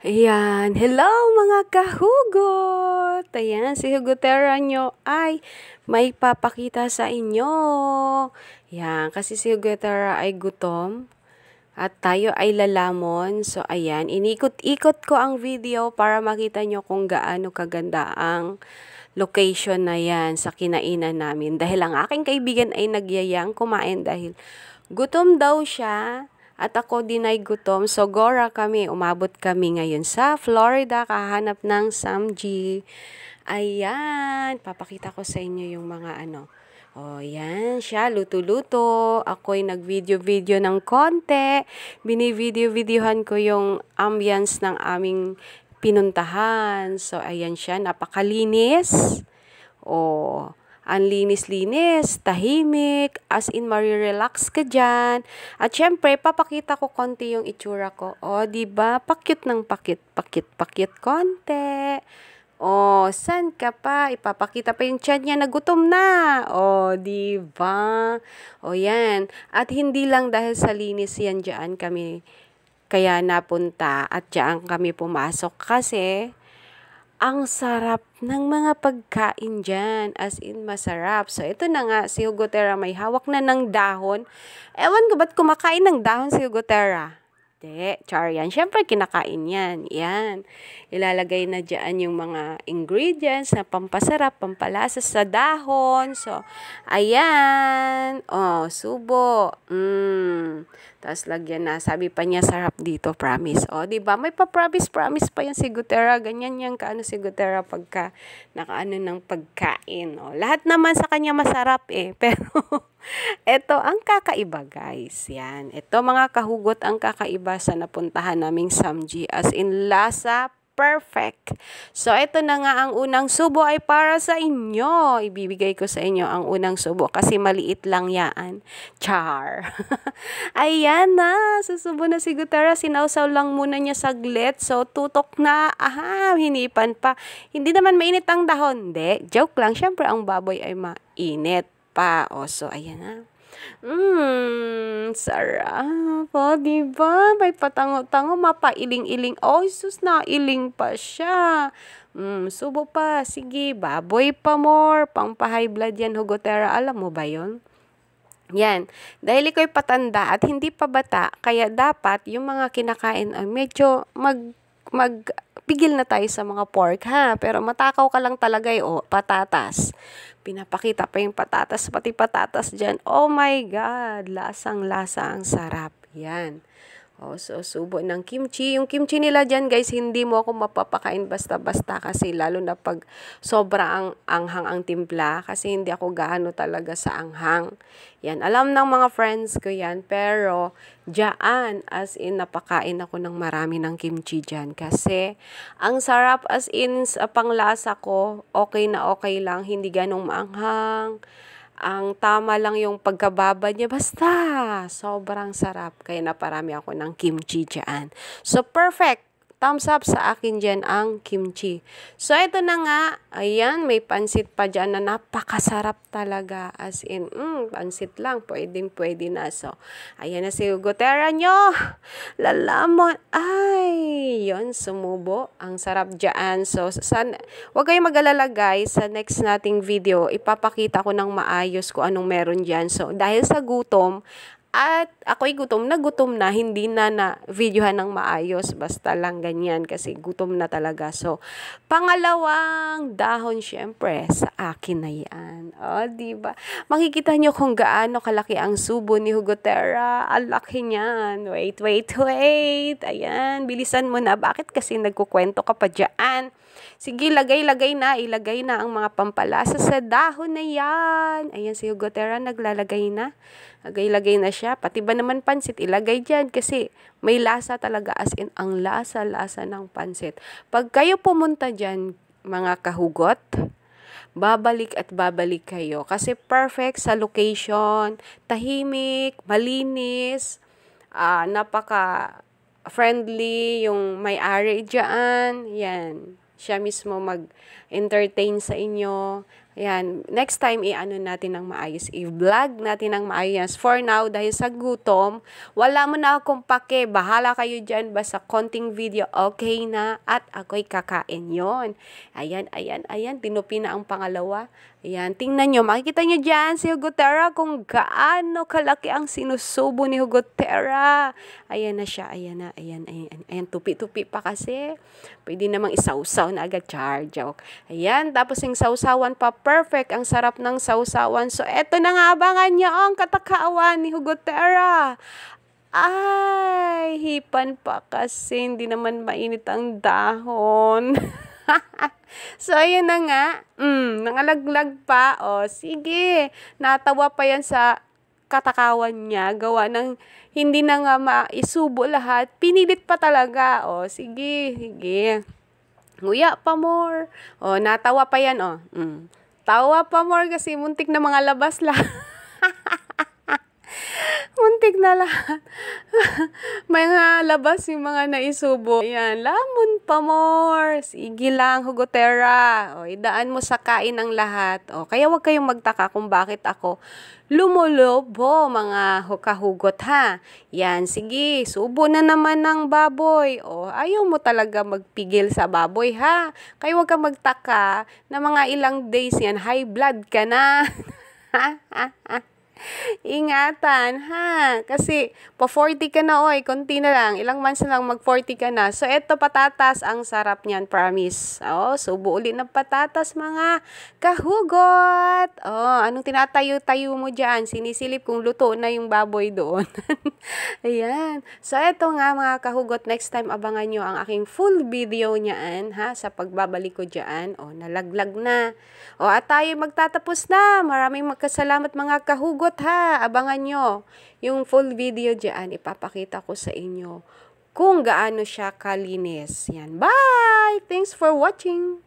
Ayan, hello mga kahugot! Ayan, si Hugotera nyo ay may papakita sa inyo. Ayan, kasi si Hugotera ay gutom at tayo ay lalamon. So, ayan, inikot-ikot ko ang video para makita nyo kung gaano kaganda ang location na yan sa kinainan namin. Dahil ang aking kaibigan ay nagyayang kumain dahil gutom daw siya. At ako din ay gutom. So, Gora kami. Umabot kami ngayon sa Florida. Kahanap ng Samji. Ayan. Papakita ko sa inyo yung mga ano. O, yan siya. Luto-luto. Ako'y nag-video-video ng konti. Bini-video-videohan ko yung ambience ng aming pinuntahan. So, ayan siya. Napakalinis. O, ang linis-linis, tahimik, as in marirelax ka dyan. At syempre, papakita ko konti yung itsura ko. O, diba? Pakyut ng pakyut, pakyut konti. O, san ka pa? Ipapakita pa yung tiyan niya na gutom na. O, diba? O, yan. At hindi lang dahil sa linis yan dyan kami kaya napunta at dyan kami pumasok kasi ang sarap ng mga pagkain dyan. As in, masarap. So, ito na nga, si Hugotera may hawak na ng dahon. Ewan ko ba't kumakain ng dahon si Hugotera? Hindi, char yan. Siyempre, kinakain yan. Yan. Ilalagay na dyan yung mga ingredients na pampasarap, pampalasa sa dahon. So, ayan. Oh, subo. Tapos lagyan na. Sabi pa niya, sarap dito, promise. O, diba? May pa-promise pa yan si Gutera. Ganyan yan kaano si Gutera pagka nakaano ng pagkain. O, lahat naman sa kanya masarap eh. Pero, ito ang kakaiba, guys. Yan. Ito mga kahugot ang kakaiba sa napuntahan naming Samji. As in, lasa perfect. So, ito na nga ang unang subo ay para sa inyo. Ibibigay ko sa inyo ang unang subo kasi maliit lang yan. Char. Ayan na. Susubo na si Gutera. Sinausaw lang muna niya saglit. So, tutok na. Aha, hinipan pa. Hindi naman mainit ang dahon. Hindi. Joke lang. Siyempre, ang baboy ay mainit pa. O, so, ayan na. Sarap. O, diba? May patango-tango, mapailing-iling. Oh, sus, nailing pa siya. Subo pa. Sige, baboy pa more. Pang-high blood yan, Hugotera. Alam mo ba yon? Yan. Dahil iko'y patanda at hindi pa bata, kaya dapat yung mga kinakain ay medyo pigil na tayo sa mga pork, ha? Pero matakaw ka lang talaga patatas. Pinapakita pa yung patatas, pati patatas dyan. Oh my God! Lasang-lasa ang sarap. Yan. O, so, subo ng kimchi. Yung kimchi nila dyan, guys, hindi mo ako mapapakain basta-basta kasi lalo na pag sobra ang anghang ang timpla kasi hindi ako gaano talaga sa anghang. Yan. Alam ng mga friends ko yan, pero dyan, as in, napakain ako ng marami ng kimchi dyan kasi ang sarap as in sa panglasa ko, okay na okay lang, hindi ganong maanghang. Ang tama lang yung pagkababa niya. Basta, sobrang sarap. Kaya naparami ako ng kimchi dyan. So, perfect. Thumbs up sa akin dyan ang kimchi. So, ito na nga. Ayan, may pansit pa dyan na napakasarap talaga. As in, pansit lang. Pwede na. So, ayan na si Hugotera nyo. Lalamon. Ay, yon sumubo. Ang sarap dyan. So, huwag kayong mag-alala guys. Sa next nating video, ipapakita ko ng maayos kung anong meron dyan. So, dahil sa gutom, at ako'y gutom na, hindi na videohan ng maayos, basta lang ganyan kasi gutom na talaga. So, pangalawang dahon syempre sa akin na yan. O, diba? Makikita nyo kung gaano kalaki ang subo ni Hugotera. Ang laki niyan. Wait. Ayan, bilisan mo na. Bakit kasi nagkukwento ka pa dyan? Sige, ilagay na ang mga pampalasa sa dahon na yan. Ayan, si Hugotera naglalagay na. Lagay na siya. Pati ba naman pansit, ilagay dyan kasi may lasa talaga as in ang lasa-lasa ng pansit. Pag kayo pumunta dyan, mga kahugot, babalik at babalik kayo kasi perfect sa location, tahimik, malinis, napaka-friendly yung may-ari dyan. Yan. Siya mismo mag-entertain sa inyo. Ayan, next time i-ano natin ng maayos, i-vlog natin ng maayos. For now, dahil sa gutom, wala mo na akong pake. Bahala kayo dyan, basta konting video, okay na. At ako'y kakain yon. Ayan, ayan, ayan, tinupi na ang pangalawa. Ayan, tingnan nyo, makikita nyo dyan si Hugo Terra kung gaano kalaki ang sinusubo ni Hugo Terra. Ayan na siya, ayan na, ayan, ayan, ayan, tupi-tupi pa kasi. Pwede namang isawsaw na agad, char, joke. Ayan, tapos yung sawsawan pa, perfect, ang sarap ng sawsawan. So, eto na nga, abangan nyo ang katakaawan ni Hugo Terra. Ay, hipan pa kasi hindi naman mainit ang dahon. So, ayun na nga. Nangalaglag pa. O, sige. Natawa pa yan sa katakawan niya. Gawa ng hindi na nga maisubo lahat. Pinilit pa talaga. O, sige. Sige. Nguya pa more. O, natawa pa yan. O. Tawa pa more kasi muntik na mga labas lang. Muntik na lahat. Mga labas yung mga naisubo. Ayan, lamon pa more. Sige lang, Hugo Terra. O, idaan mo sa kain ang lahat. O, kaya wag kayong magtaka kung bakit ako lumulobo, mga kahugot, ha. Yan, sige, subo na naman ng baboy. O, ayaw mo talaga magpigil sa baboy, ha. Kaya wag kang magtaka na mga ilang days yan, high blood ka na. Ingatan, ha? Kasi, pa 40 ka na, oy. Konti na lang. Ilang months na lang, mag 40 ka na. So, eto patatas. Ang sarap niyan, promise. Oh, subo ulit ng patatas, mga kahugot. Oh, anong tinatayo-tayo mo dyan? Sinisilip kung luto na yung baboy doon. Ayan. So, eto nga, mga kahugot. Next time, abangan nyo ang aking full video niyan, ha? Sa pagbabalik ko dyan. Oh, nalaglag na. Oh, at tayo magtatapos na. Maraming magkasalamat, mga kahugot, ha. Abangan nyo yung full video dyan. Ipapakita ko sa inyo kung gaano siya kalinis. Yan. Bye! Thanks for watching!